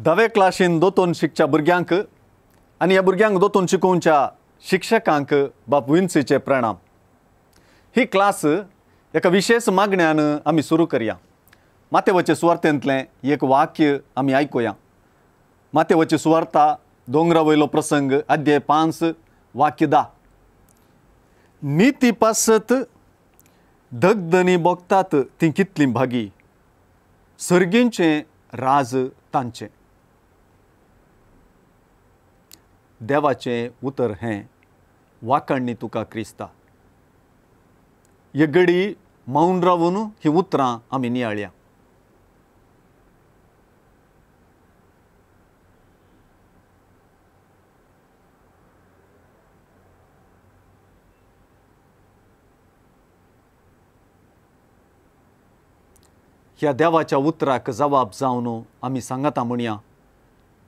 धवे क्लासीन दोतोन शिकच्या भुरग्यांक आनी ह्या भुरग्यांक दोतोन शिकोवच्या शिक्षकांक बाप विन्सीचे प्रणाम. ही क्लास एका विशेष मागण्यान आमी सुरू करया. मातेवचे सुवार्थेंतलें एक वाक्य आमी आयकुया. मातेवची सुवार्ता दोंगरा वयलो प्रसंग अध्याय 5 वाक्य 10. नीती पासत दगदनी बोगतात ती कितली भागी, सर्गींचें राज तांचें. देवाचें उतर हें वाकाण्णी तुका क्रिस्ता. एक घडी मौन रावन ही उतरां आमी नियाळया. ह्या देवाच्या उतराक जबाब जावन आमी सांगता म्हणया,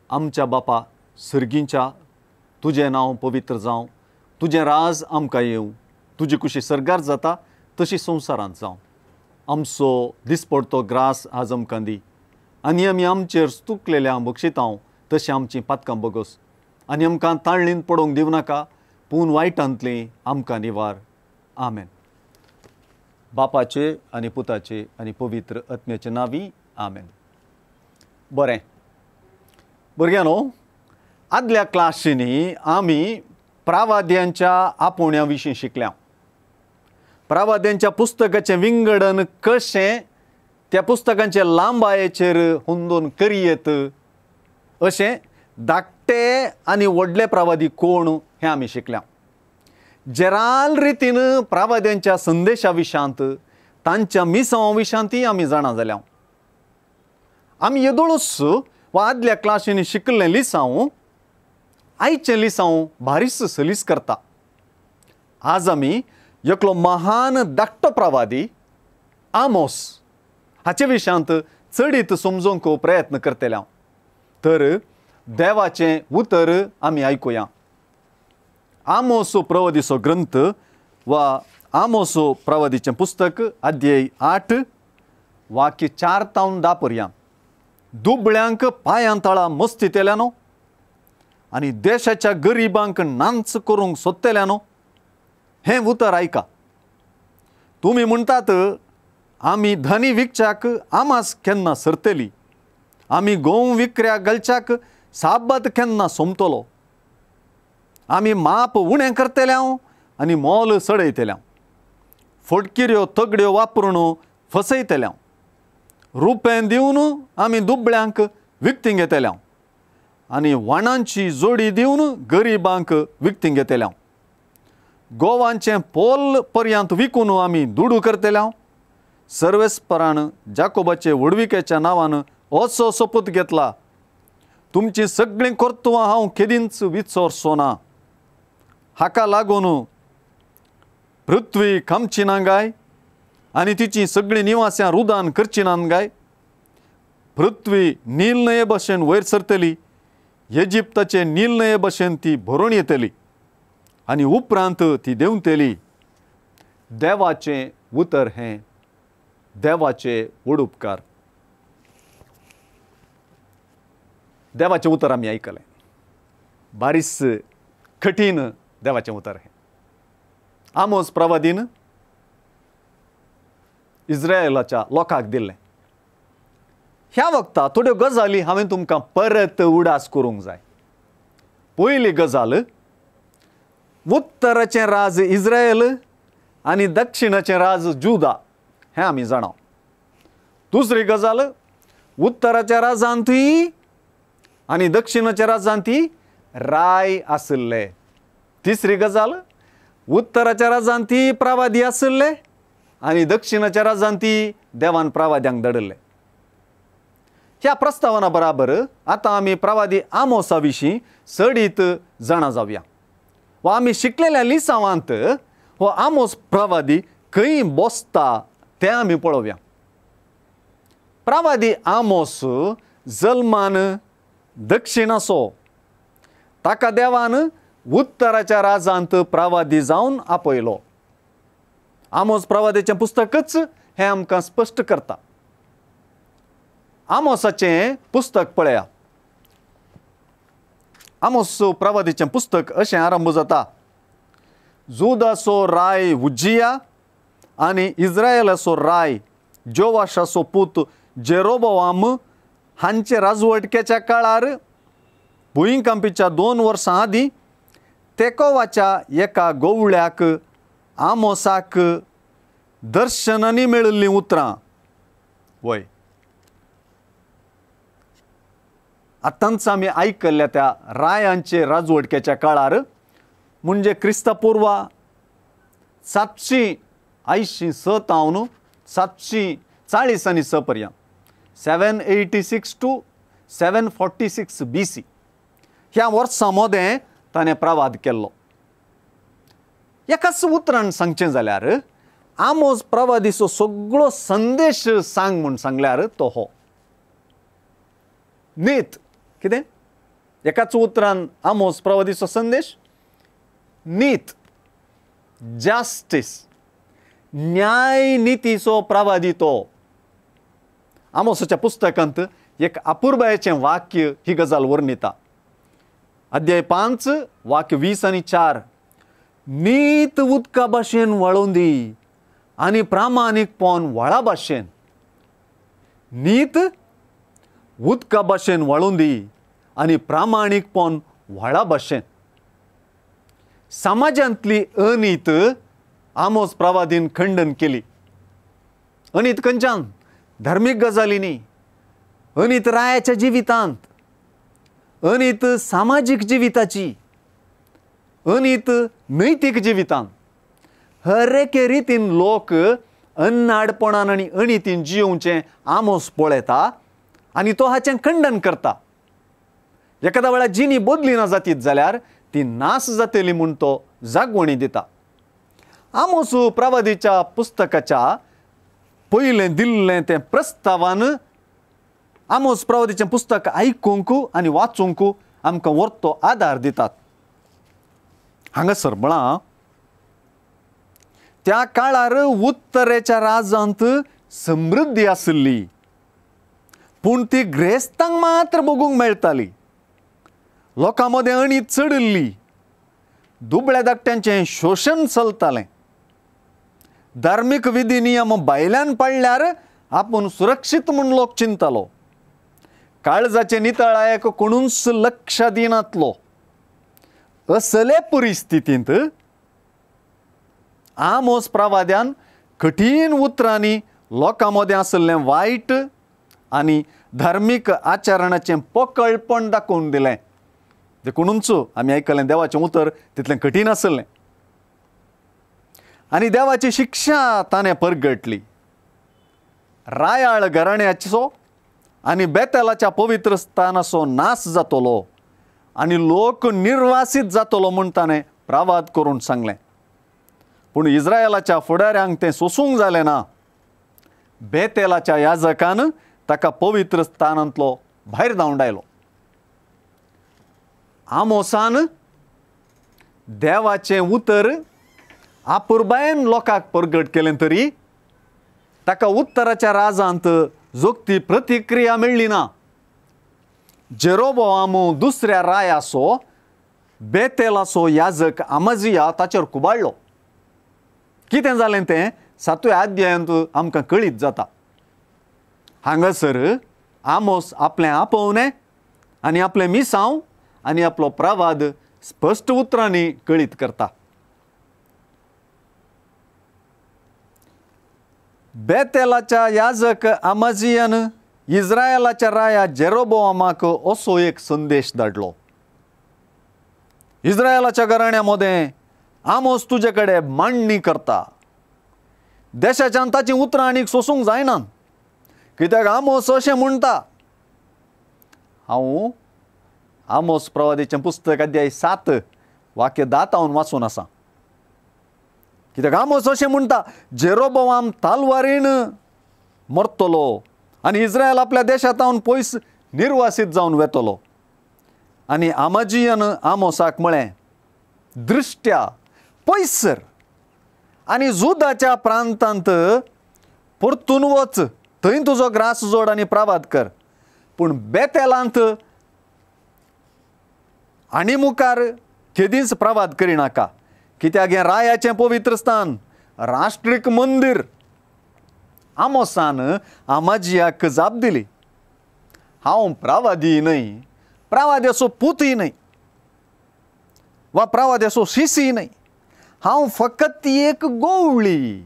आमच्या बापा सर्गींच्या तुजें नांव पवित्र जावं, तुजें राज आमकां येवं, तुजी कुशी सरगार जाता तशी संवसारांत जावं. आमचो दिसपडतो ग्रास आज आमकां दी, आनी आमी आमचेर चुकलेल्या बक्षितांव तशी आमचीं पातकां बगोस, आनी आमकां ताळणींत पडोवंक दिवं नाका, पूण वायटांतलीं आमकां निवार. आमेन. बापाचे आनी पुताचे आनी पवित्र आत्म्याचे नांवी. आमेन. बरें भुरग्यांनो, आदल्या क्लासीनी आमी प्रावाद्यांच्या आपोवण्या विशीं शिकल्या. प्रावाद्यांच्या पुस्तकाचें विंगडन कशें त्या पुस्तकांचे लांबायेचेर हुंदोन करयेत अशें धाकटे आनी व्हडले प्रावादी कोण हें आमी शिकल्या. जेराल रितीन प्रावाद्यांच्या संदेशा विशांत तांच्या मिसांवा विशांतय आमी जाणा जाल्या. आमी येदोळूच वा आदल्या क्लासीनी शिकल्लें लिसांव आयचें लिसांव भारीच सलीस करता. आज आमी एकलो महान धाकटो प्रवादी आमोस हाचे विशांत चडीत समजोवंक प्रयत्न करतले. तर देवाचें उतर आमी आयकुया. आमोसो प्रवादीचो ग्रंथ वा आमोसो प्रवादीचें पुस्तक अध्याय 8 वाक्य 4 ते 10 पर्यंत. दुबळ्यांक पांयां तळा मस्तितेल्यानो आनी देशाच्या गरिबांक नांच करूंक सोदतेल्यानो हें उतर आयका. तुमी म्हणटात, आमी धनी विकच्याक आमास केन्ना सरतली, आमी गोव विकऱ्याक घालच्याक साबत केन्ना सोमतलो, आमी माप उणें करतल्याव आनी मोल सडयतल्याव, फटकिऱ्यो तगड्यो वापरून फसयतल्याव, रुपें दिवन आमी दुबळ्यांक विकती घेतल्याव आनी वाणांची जोडी दिवन गरिबांक विकती घेतल्याव, गोवांचें पोल पर्यंत विकून आमी दुडू करतल्याव, सर्वेस्परान जाकोबाचे वडविकेच्या नांवान असो सोपूत घेतला, तुमची सगळीं कर्तुवां हांव केदींच विचोरचो ना. हाका लागून पृथ्वी खामची ना गाय आनी तिची सगळीं निवास्यां रुदान करची नान गाय. पृथ्वी नील न्हंये भशेन वयर सरतली, इजिप्ताचे नील न्हंये भशेन ती भरून येतली आनी उपरांत ती देंवतली. देवाचें उतर हें देवाचे वडुपकार. देवाचें उतर आमी आयकलें. बारीस कठीण देवाचें उतर हें. आमोस प्रवादीन इस्रायलाच्या लोकांक दिल्लें. ह्या वक्ता थोड्यो गजाली हांवें तुमकां परत उडास करूंक जाय. पयली गजाल, उत्तराचें राज इस्रायल आनी दक्षिणाचें राज जुदा हें आमी जाणाव. दुसरी गजाल, उत्तराच्या राजांतूय आनी दक्षिणाच्या राजांतूय राय आसले. तिसरी गजाल, उत्तराच्या राजांतूय प्रवादी आसले आनी दक्षिणाच्या राजांतूय देवान प्रवाद्यांक धाडले. ह्या प्रस्तावना बराबर आतां आमी प्रवादी आमोसा विशीं सडीत जाणा जावया. वा आमी शिकलेल्या लिसांवांत हो आमोस प्रवादी खंय बसता तें आमी पळोवया. प्रवादी आमोस जल्मान दक्षिणाचो. ताका देवान उत्तराच्या राजांत प्रवादी जावन आपयलो. आमोस प्रवादीचें पुस्तकच हें आमकां स्पश्ट करता. आमोसाचें पुस्तक पळया. आमोस प्रवादीचें पुस्तक अशें आरंभ जाता. जुदाचो राय उज्जिया आनी इस्रायेलाचो राय जोवाशाचो पूत जेरोबोआम हांचे राजवटकेच्या काळार भुंयकांपीच्या 2 वर्सां आदीं तेकोवाच्या एका गवळ्याक आमोसाक दर्शनांनी मेळिल्लीं उतरां. वय आतांच आमी आयकल्ल्या त्या रायांचे राजवटकेच्या काळार म्हणजे क्रिस्तपूर्व 786 तावन 746 पर्यंत 786 to 746 BC ह्या वर्सां मदें ताणें प्रवाद केल्लो. एकाच उतरान सांगचें जाल्यार आमोस प्रवादीचो सगळो संदेश सांग म्हूण सांगल्यार तो हो. नीत कितें एकाच उतरान आमोस प्रवादीचो संदेश नीत जस्टीस न्याय नितीचो प्रवादी तो. आमोसाच्या पुस्तकांत एक अपुर्बायेचें वाक्य ही गजाल वर्णिता. अध्याय 5 वाक्य 20 आनी 4 नीत उदका भाशेन वळोवन दी आनी प्रामाणीकपण व्हळा भाशेन. नीत उदका भाशेन वळोवन दी आनी प्रामाणीकपण व्हळा भाशेन. समाजांतली अनीत आमोस प्रवादीन खंडन केली. अनीत खंयच्यान धार्मीक गजालींनी, अनीत रायाच्या जिवितांत, अनीत सामाजीक जिविताची, अनीत नैतीक जिवितांत. हर एके रितीन लोक अन्नाडपणान आनी अनितीन जियोवचें आमोस पळयता आनी तो हाचें खंडन करता. एखाद्या वेळार जिणी बदली ना जातीत जाल्यार ती नास जातली म्हूण तो जागवणी दिता. आमोस प्रवादीच्या पुस्तकाच्या पयलें दिल्लें तें प्रस्तावान आमोस प्रवादीचें पुस्तक आयकूंक आनी वाचूंक आमकां वर्तो आदार दितात. हांगासर म्हळां त्या काळार उत्तरेच्या राजांत समृद्धी आसली पूण ती ग्रेस्तांक मात्र बगूंक मेळटाली. लोकां मदें अणीत चडिल्ली, दुबळ्या धाकट्यांचें शोशण चलतालें. धार्मीक विधी नियम भायल्यान पाळल्यार आपूण सुरक्षीत म्हूण लोक चिंतलो. काळजाचे नितळायेक कोणूच लक्ष दिनातलो. असले परिस्थितींत आमोस प्रवाद्यान कठीण उतरांनी लोकां मदें आसलें वायट आनी धार्मीक आचरणाचें पोकळपण दाखोवन दिलें. देखूनच आमी आयकलें देवाचें उतर तितलें कठीण आसलें आनी देवाची शिक्षा ताणें परगटली. रायाळ घराण्याचो आनी बेतेलाच्या पवित्र स्थानाचो नाश जातलो आनी लोक निर्वासीत जातलो म्हूण ताणें प्रवाद करून सांगलें. पूण इस्रायेलाच्या फुडाऱ्यांक तें सोसूंक जालें ना. बेतेलाच्या याजकान ताका पवित्र स्थानांतलो भायर धांवडायलो. आमोसान देवाचें उतर आपुरबायेन लोकांक परगट केलें तरी ताका उत्तराच्या राजांत जोगती प्रतिक्रिया मेळ्ळी ना. जेरोबोआम दुसऱ्या रायाचो बेतेलाचो याजक आमाजिया ताचेर कुबाळ्ळो. कितें जालें तें 7व्या अध्यायांत आमकां कळीत जाता. हांगासर आमोस आपलें आपवणें आनी आपलें मिसांव आनी आपलो प्रवाद स्पश्ट उतरांनी कळीत करता. बेतेलाच्या याजक आमाजियान इस्रायेलाच्या राया जेरोबोआमाक असो एक संदेश धाडलो. इस्रायेलाच्या घराण्या मदें आमोस तुजे कडेन मांडणी करता. देशाच्यान ताचीं उतरां आनीक सोसूंक जायनात. कित्याक आमोस अशें म्हणटा. हांव आमोस प्रवादीचें पुस्तक अध्याय 7 वाक्य 10 हांव वाचून आसा. कित्याक आमोस अशें म्हणटा जेरोबोआम तालवारीन मरतलो आनी इस्रायल आपल्या देशांतावन पयस निर्वासीत जावन वेतलो. आनी आमाजियान आमोसाक म्हळें दृश्ट्या पयस सर आनी जुदाच्या प्रांतांत परतून वच. थंय तुजो ग्रास जोड आनी प्रवाद कर. पूण बेतेलांत आनी मुखार केदींच प्रवाद करिनाका, कित्याक हें रायाचें पवित्र स्थान, राष्ट्रीक मंदिर. आमोसान आमाजियाक जाप दिली, हांव प्रवादी न्हय, प्रवाद्याचो पूतय न्हय, वा प्रवाद्याचो शिशी न्हय, हांव फकत एक गोवळी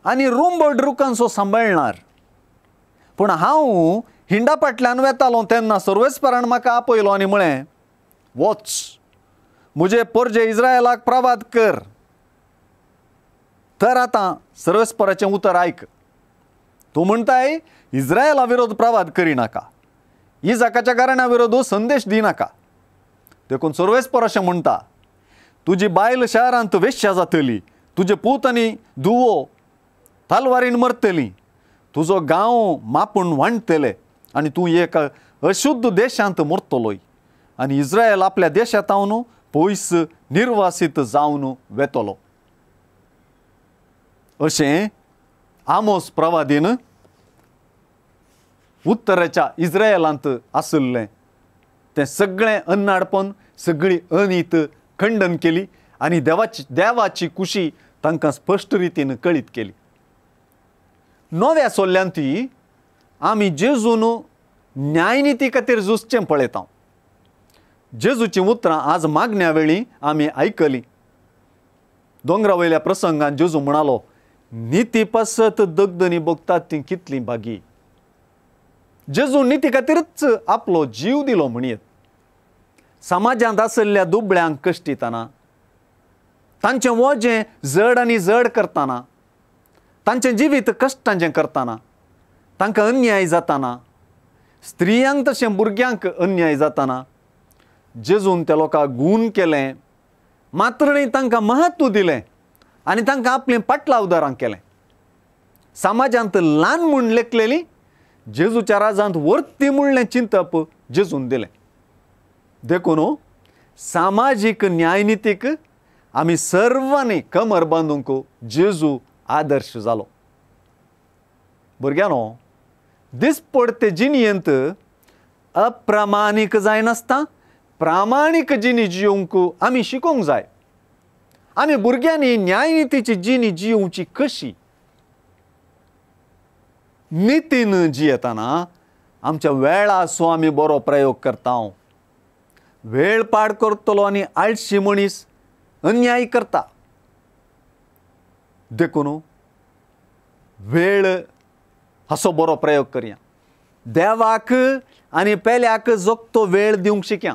आनी रुंबड रुखांचो सांबाळणार. पूण हांव हिंडा फाटल्यान वेतालों तेन्ना सर्वेस्परान म्हाका आपयलो आनी म्हळें, वच, म्हजे परजे इस्रायलाक प्रवाद कर. तर आतां सर्वेस्पराचें उतर आयक. तूं म्हणटाय इस्रायला विरोध प्रवाद करिनाका, इजाकाच्या घराण्या विरोध संदेश दिनाका. देखून सर्वेस्पर अशें म्हणटा, तुजी बायल शारांत वेश्या जातली, तुजे पूत आनी धुवो तलवारीन मरतली, तुजो गांव मापून वांडटले आनी तूं एक अशुद्ध देशांत मरतलोय, आनी इस्रायल आपल्या देशांतावन पयस निर्वासीत जावन वेतलो. अशें आमोस प्रवादीन उत्तराच्या इस्रायलांत आसल्लें तें सगळें अन्नाडपण, सगळी अनीत खंडन केली आनी देवाची कुशी तांकां स्पश्ट रितीन कळीत केली. नव्या सोल्ल्यांती आमी जेजून न्यायनिती खातीर झुजचें पळयता. जेजूची उतरां आज मागण्या वेळी आमी आयकली. दोंगरा वयल्या प्रसंगान जेजू म्हणालो, निती पासत दगदनी भोगतात ती कितली बागी. जेजू निती खातीरच आपलो जीव दिलो म्हणयत. समाजांत आसलेल्या दुबळ्यांक कश्ट दितना, तांचें वजें जड आनी जड करतना, तांचें जिवीत कश्टांचें करतना, तांकां अन्याय जाताना, स्त्रियांक तशें भुरग्यांक अन्याय जाताना जेजून त्या लोकांक गूण केलें, मात्र तांकां महत्व दिलें आनी तांकां आपलें पाटलावदारां केलें. समाजांत ल्हान म्हूण लेखलेली जेजूच्या राजांत वर्ती म्हणलें चिंतप जेजून दिलें. देखून सामाजीक न्यायनितीक आमी सर्वांनी कमर बांदूंक जेजू आदर्श जालो. भुरग्यानो, दिसपडते जिणयेंत अप्रामाणीक जायनासता प्रामाणीक जिणी जियोंक आमी शिकोवंक जाय. आमी भुरग्यांनी न्यायनितीची जिणी जियोवची कशी. नितीन जियेतना आमच्या वेळाचो आमी बरो प्रयोग करता. वेळ पाड करतलो आनी आळशी मनीस अन्याय करता. देखून वेळ हाचो बरो प्रयोग करया. देवाक आनी पेल्याक जगतो वेळ दिवंक शिकया.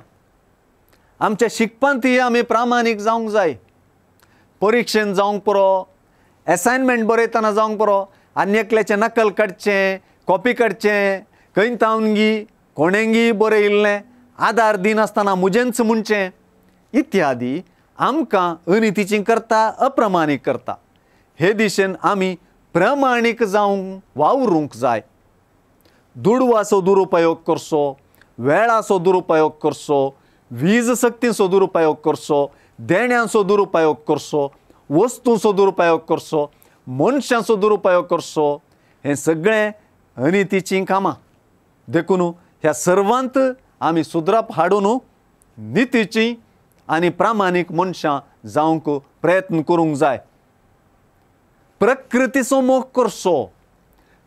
आमच्या शिकपांतय आमी प्रामाणीक जावंक जाय. परिक्षेन जावंक पुरो, एसायनमेंट बरयतना जावंक पुरो, आनी एकल्याचें नकल काडचें, कॉपी काडचें, खंय तावनगी कोणेंगी बरयल्लें आदार दिनासतना मुजेंच म्हणचें इत्यादी आमकां अनितीचीं करता, अप्रमाणीक करता. हे दिशेन आमी प्रमाणीक जावंक वावरूंक जाय. दुडवाचो दुरुपयोग करचो, वेळाचो दुरुपयोग करचो, वीज सक्तीचो दुरुपयोग करचो, देण्यांचो दुरुपयोग करचो, वस्तूंचो दुरुपयोग करचो, मनशांचो दुरुपयोग करचो, हें सगळें अनितीचीं कामां. देखून ह्या सर्वांत आमी सुदरप हाडून नितीचीं आनी प्रामाणीक मनशां जावंक प्रयत्न करूंक जाय. प्रकृतीचो मोग करचो,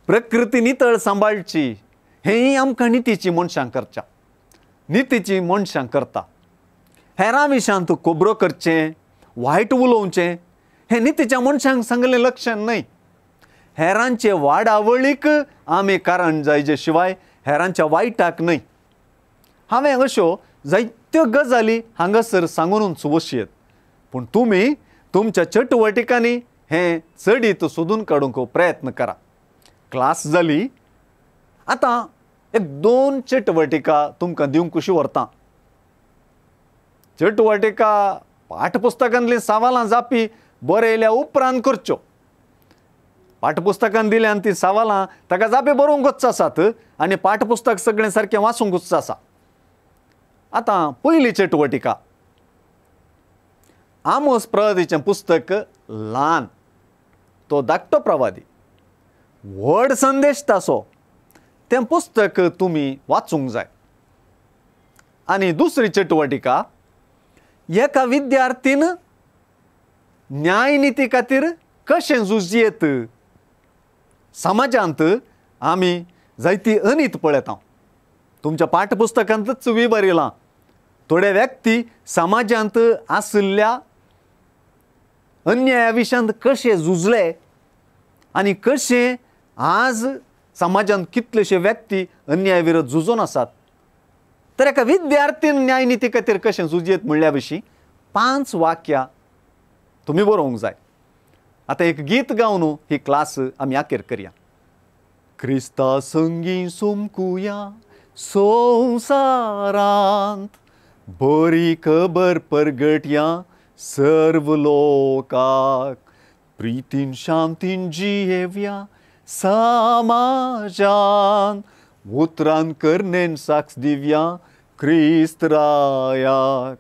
प्रकृती नितळ सांबाळची, हेंय आमकां नितीची मनशां करच्या. नितीची मनशां करता. हेरां विशांत खोबरो करचें, वायट उलोवचें हें नितीच्या मनशांक सांगलें लक्षण न्हय. हेरांचे वाडावळीक आमी कारण जायचे शिवाय हेरांच्या वायटाक न्हय. हांवें अश्यो जायत्यो गजाली हांगासर सांगूनच वशीत, पूण तुमी तुमच्या चटवटिकांनी हें चडीत सोदून काडूंक प्रयत्न करा. क्लास जाली, आतां एक 2 चटवटिका तुमकां दिवंक कशी व्हरता. चटवटिका पाठपुस्तकांतलीं सवालां जापी बरयल्या उपरांत करच्यो. पाठपुस्तकान दिल्यान तीं सवालां ताका जापे बरोवंकूच आसात आनी पाठपुस्तक सगळें सारकें वाचूंकूच आसा. आतां पयली चटवटिका, आमोस प्रवादीचें पुस्तक ल्हान, तो धाकटो प्रवादी, व्हड संदेश ताचो, तें पुस्तक तुमी वाचूंक जाय. आणि दुसरी चटवटिका एका विद्यार्थीन न्यायनीती खातीर कशें झुजयेत. समाजांत आमी जायती अनीत पळयता. तुमच्या पाठपुस्तकांतच बरयलां. थोडे व्यक्ती समाजांत आशिल्ल्या अन्याया विशयान कशे झुजले आनी कशे आज समाजांत कितलेशे व्यक्ती अन्याया विरोध झुजून आसात. तर एका विद्यार्थीन न्यायनीती खातीर कशें झुजयेत म्हणल्या विशीं 5 वाक्यां तुमी बरोवंक जाय. आतां एक गीत गावन ही क्लास आमी आखेर करया. क्रिस्ता संगी सोमकुया संवसारांत बरी खबर परगटया सर्व लोकांक. प्रितीन शांतीन जियेवया समाजान उतरान करनेन साक्ष दिवया क्रिस्त रायाक.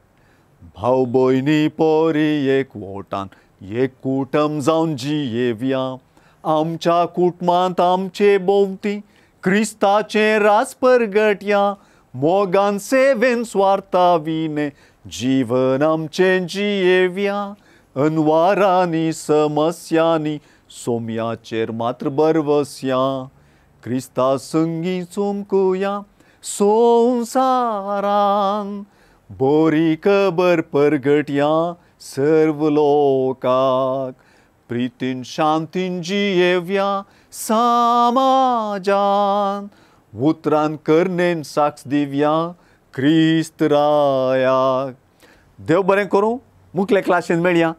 भाव भयणी पोरी एकवटान एक कुटुंब जावन जियेवया. आमच्या कुटुंबांत आमचे भोवती क्रिस्ताचें रास परगटया. मोगान सेवेन स्वार्था विने जीवन आमचें जियेवया. अनवारांनी समस्यांनी सोम्याचेर मात्र बरवसया. क्रिस्ता संगी चोमकुया संवसारान बरी खबर परगटया सर्व लोकांक. प्रितीन शांतीन जियेवया समाजान उतरान करनेन साक्ष दिवया क्रिस्त रायाक. देव बरें करूं. मुखले क्लासीन मेळया.